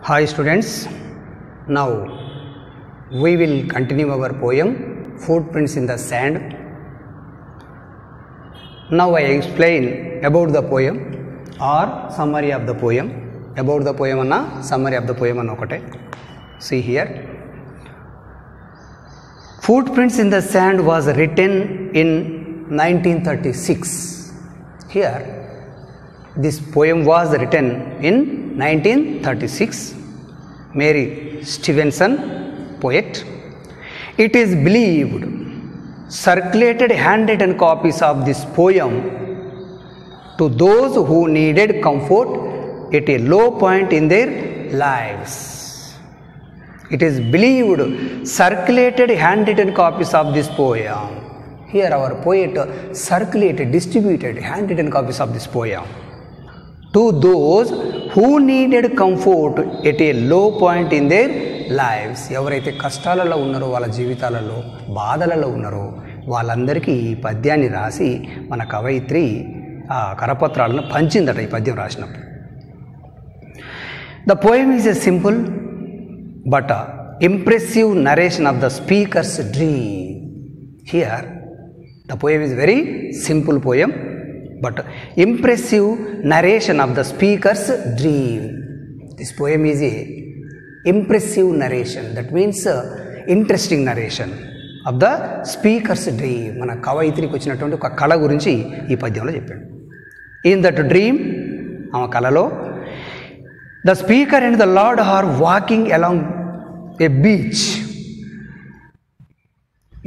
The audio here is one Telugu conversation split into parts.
Hi students, now we will continue our poem Footprints in the Sand. Now I explain about the poem or summary of the poem. About the poem anna summary of the poem anna okate. See here. Footprints in the Sand was written in 1936. Here this poem was written in 1936. Mary Stevenson, poet. It is believed circulated handwritten copies of this poem to those who needed comfort at a low point in their lives. It is believed circulated handwritten copies of this poem. Here our poet circulated, distributed handwritten copies of this poem to those who needed comfort at a low point in their lives. ఎవరైతే కష్టాలలో ఉన్నారో, వాళ్ళ జీవితాలలో బాధలలో ఉన్నారో వాళ్ళందరికీ ఈ పద్యాన్ని రాసి మన కవయిత్రి ఆ కరపత్రాలను పంచిందట ఈ పద్యం రాసినప్పుడు. The poem is a simple but impressive narration of the speaker's dream. Here the poem is very simple poem but impressive narration of the speaker's dream. This poem is a impressive narration, that means interesting narration of the speaker's dream. మన కవయిత్రికి వచ్చినటువంటి ఒక కళ గురించి ఈ పద్యంలో చెప్పాడు. In that dream, ఆమె కళలో the speaker and the Lord are walking along a beach.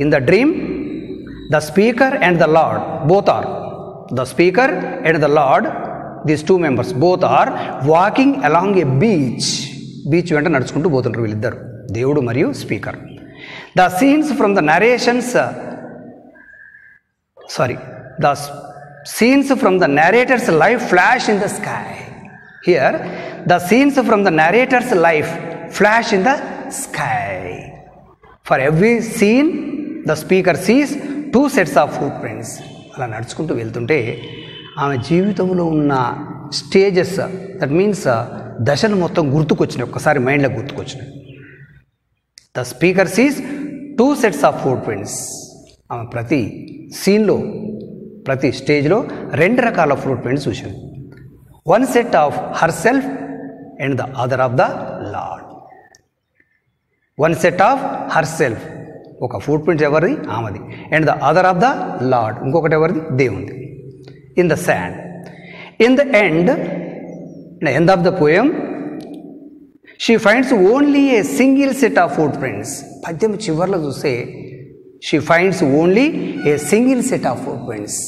In the dream, the speaker and the Lord both are, the speaker and the Lord, these two members both are walking along a beach. Beach వెంట నడుచుకుంటూ పోతుంటారు వీళ్ళిద్దరు, దేవుడు మరియు speaker. The scenes from the narrations, the scenes from the narrator's life flash in the sky. Here, the scenes from the narrator's life flash in the sky. For every scene, the speaker sees two sets of footprints. అలా నడుచుకుంటూ వెళ్తుంటే ఆమె జీవితంలో ఉన్న స్టేజెస్, దట్ మీన్స్ దశలు మొత్తం గుర్తుకొచ్చినాయి, ఒక్కసారి మైండ్లో గుర్తుకొచ్చినాయి. The speaker sees two sets of foot prints. ఆమె ప్రతి సీన్లో, ప్రతి స్టేజ్లో రెండు రకాల ఫుట్ ప్రింట్స్ చూసింది. One set of herself and the other of the Lord. One set of herself, ఒక ఫుట్ ప్రింట్ ఎవరిది? ఆమెది. And the other of the Lord, ఇంకొకటి ఎవరిది? దేవుంది. In the sand. In the end of the poem she finds only a single set of foot prints. పద్యం చివరిలో చూస్తే she finds only a single set of foot prints.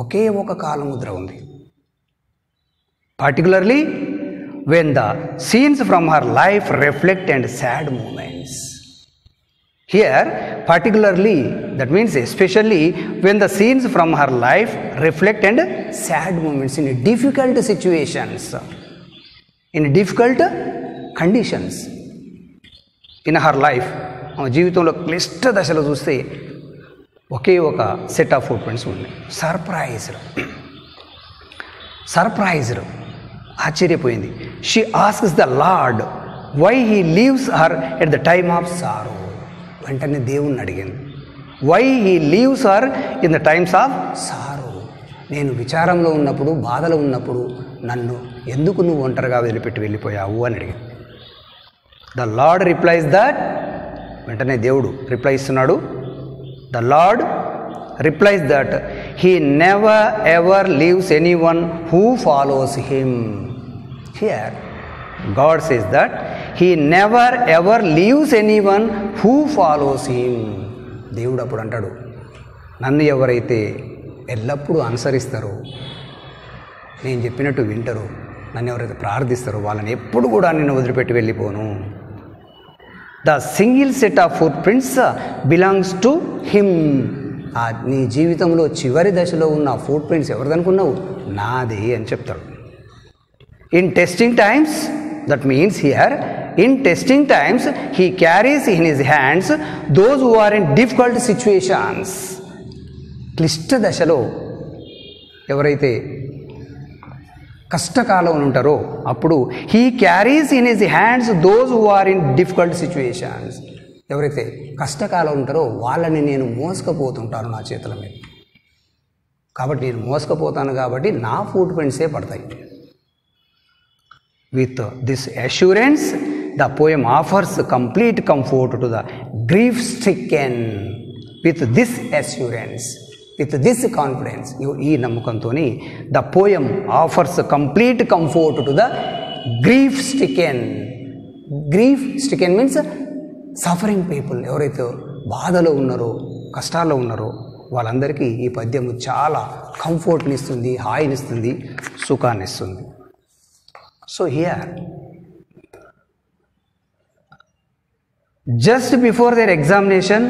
ఒకే ఒక కాలముద్ర ఉంది. Particularly when the scenes from her life reflect and sad moments. Here, particularly, that means especially when the scenes from her life reflect and sad moments in difficult situations, in difficult conditions in her life. ఆమె జీవితంలో క్లిష్ట దశలో చూస్తే ఒకే ఒక సెట్ ఆఫ్ ఫుట్ ప్రింట్స్ ఉన్నాయి. సర్ప్రైజ్డ్, ఆశ్చర్యపోయింది. She asks the lord why he leaves her at the time of sorrow. వెంటనే దేవుణ్ణి అడిగింది, why he leaves her in the times of sorrow. నేను విచారంలో ఉన్నప్పుడు, బాధలో ఉన్నప్పుడు నన్ను ఎందుకు నువ్వు ఒంటరిగా వదిలిపెట్టి వెళ్ళిపోయావు అని అడిగింది. ద లార్డ్ రిప్లైస్ దట్, వెంటనే దేవుడు రిప్లై ఇస్తున్నాడు. The lord replies that he never ever leaves any one who follows him. Here God says that he never ever leaves anyone who follows him. దేవుడు అప్పుడు అంటాడు, నన్ను ఎవరైతే ఎల్లప్పుడూ అనుసరిస్తారో, నేను చెప్పినట్టు వింటారో, నన్ను ఎవరైతే ప్రార్థిస్తారో వాళ్ళని ఎప్పుడు కూడా నేను వదిలిపెట్టి వెళ్ళిపోను. The single set of foot prints belongs to him. నీ జీవితంలో చివరి దశలో ఉన్న ఫుట్ ప్రింట్స్ ఎవరిదనుకున్నావు? నాదే అని చెప్తాడు. In testing times, that means here in testing times he carries in his hands those who are in difficult situations. క్లిష్ట దశలో ఎవరైతే కష్టకాలం ఉంటారో అప్పుడు he carries in his hands those who are in difficult situations. ఎవరైతే కష్టకాలం ఉంటారో వాళ్ళని నేను మోసుకపోతుంటాను నా చేతుల మీద. కాబట్టి నేను మోసుకపోతాను కాబట్టి నా ఫుట్ ప్రింట్సే పడతాయి. With this assurance the poem offers complete comfort to the grief stricken. With this assurance, with this confidence, ఈ నమ్మకంతో the poem offers complete comfort to the grief stricken. Grief stricken means suffering people. ఎవరైతే బాధలో ఉన్నారో, కష్టాల్లో ఉన్నారో వాళ్ళందరికీ ఈ పద్యము చాలా కంఫర్ట్ని ఇస్తుంది, హాయినిస్తుంది, సుఖాన్ని ఇస్తుంది. So here just before their examination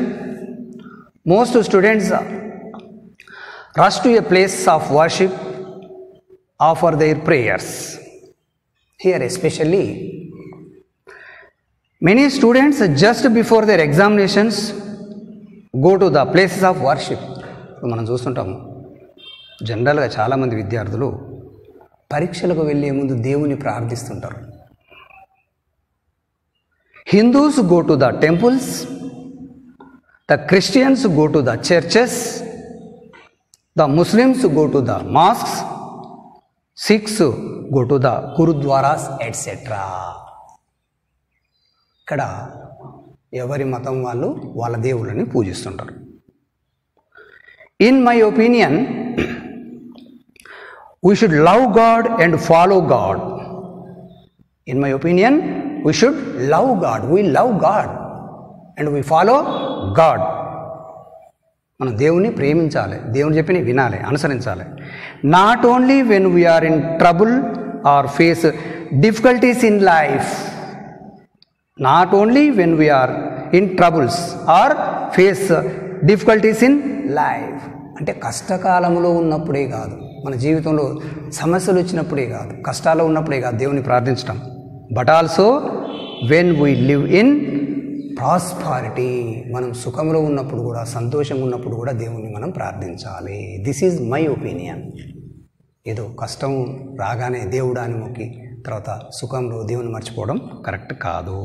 most students rush to a place of worship, offer their prayers. Here especially many students just before their examinations go to the places of worship. మనం చూస్తుంటాము జనరల్గా చాలామంది విద్యార్థులు పరీక్షలకు వెళ్ళే ముందు దేవుని ప్రార్థిస్తుంటారు. Hindus go to the temples, the Christians go to the churches, the Muslims go to the mosques, Sikhs go to the gurudwaras etc. ఇక్కడ ఎవరి మతం వాళ్ళు వాళ్ళ దేవుళ్ళని పూజిస్తుంటారు. In my opinion we should love God and follow God. In my opinion we should love God. We love God and we follow God. మనం దేవుని ప్రేమించాలి, దేవుని చెప్పిన వినాలి, అనుసరించాలి. Not only when we're in trouble or face difficulties in life. Not only when we're in troubles or face difficulties in life. అంటే కష్టకాలంలో ఉన్నప్పుడే కాదు, మన జీవితంలో సమస్యలు వచ్చినప్పుడే కాదు, కష్టాలు ఉన్నప్పుడే కాదు దేవుని ప్రార్థించడం. But also when we live in prosperity, మనం సుఖంలో ఉన్నప్పుడు కూడా, సంతోషంగా ఉన్నప్పుడు కూడా దేవుణ్ణి మనం ప్రార్థించాలి. This is my opinion. ఏదో కష్టం రాగానే దేవుడాన్ని మొక్కి తర్వాత సుఖంలో దేవుని మర్చిపోవడం కరెక్ట్ కాదు.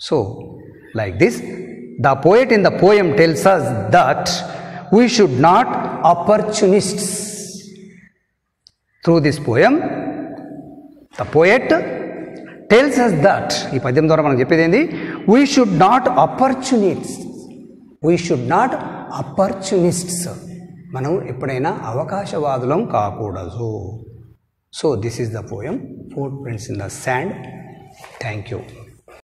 So like this the poet in the poem tells us that we should not opportunists. Through this poem the poet tells us that, ఈ పద్యం ద్వారా మనం చెప్పేది ఏంది, we should not opportunists, we should not opportunists. మనం ఎప్పుడైనా అవకాశవాదులం కాకూడదు. So this is the poem, Footprints in the Sand. Thank you.